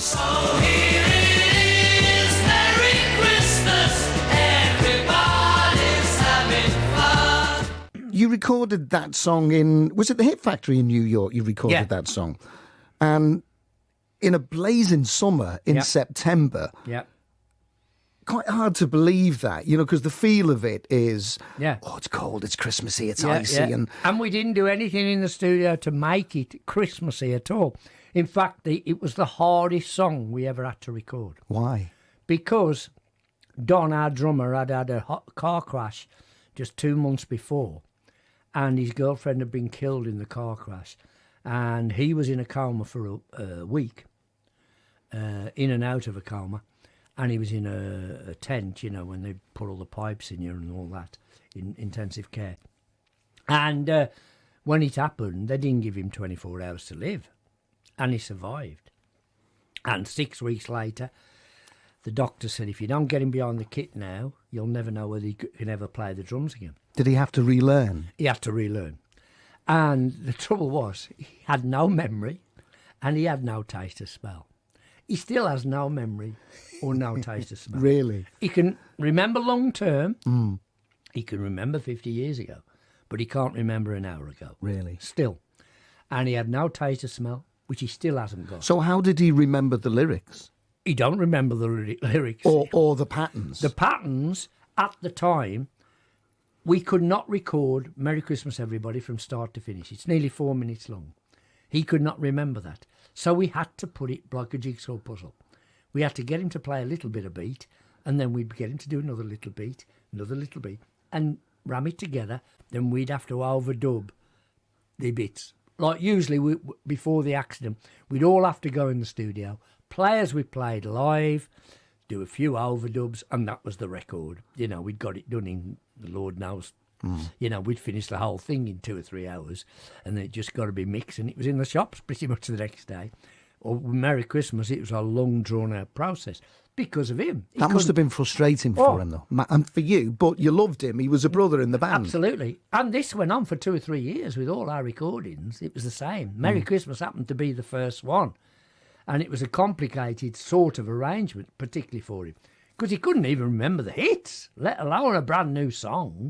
So here it is, Merry Christmas, everybody's having fun. You recorded that song was it the Hit Factory in New York? You recorded that song. And in a blazing summer in September. Yeah. Quite hard to believe that, because the feel of it is, oh, it's cold, it's Christmassy, it's icy. Yeah. And we didn't do anything in the studio to make it Christmassy at all. In fact, it was the hardest song we ever had to record. Why? Because Don, our drummer, had had a car crash just 2 months before, and his girlfriend had been killed in the car crash, and he was in a coma for a week, in and out of a coma. And he was in a tent, when they put all the pipes in you and all that, in intensive care. And when it happened, they didn't give him 24 hours to live. And he survived. And 6 weeks later, the doctor said, if you don't get him behind the kit now, you'll never know whether he can ever play the drums again. Did he have to relearn? He had to relearn. And the trouble was, he had no memory and he had no taste or smell. He still has no memory or no taste of smell. Really? He can remember long term. He can remember 50 years ago, but he can't remember an hour ago. Really? Still. And he had no taste of smell, which he still hasn't got. So how did he remember the lyrics? He don't remember the lyrics. Or the patterns? The patterns, at the time, we could not record Merry Christmas, Everybody from start to finish. It's nearly 4 minutes long. He could not remember that. So we had to put it like a jigsaw puzzle. We had to get him to play a little bit of beat, and then we'd get him to do another little beat, and ram it together. Then we'd have to overdub the bits. Like usually, before the accident, we'd all have to go in the studio, play as we played live, do a few overdubs, and that was the record. We'd got it done in, the Lord knows, we'd finished the whole thing in 2 or 3 hours, and then it just got to be mixed, and it was in the shops pretty much the next day. Or Merry Christmas, it was a long, drawn-out process because of him. That must have been frustrating for him, though, and for you, but you loved him. He was a brother in the band. Absolutely. And this went on for 2 or 3 years with all our recordings. It was the same. Merry Christmas happened to be the first one, and it was a complicated sort of arrangement, particularly for him, because he couldn't even remember the hits, let alone a brand new song.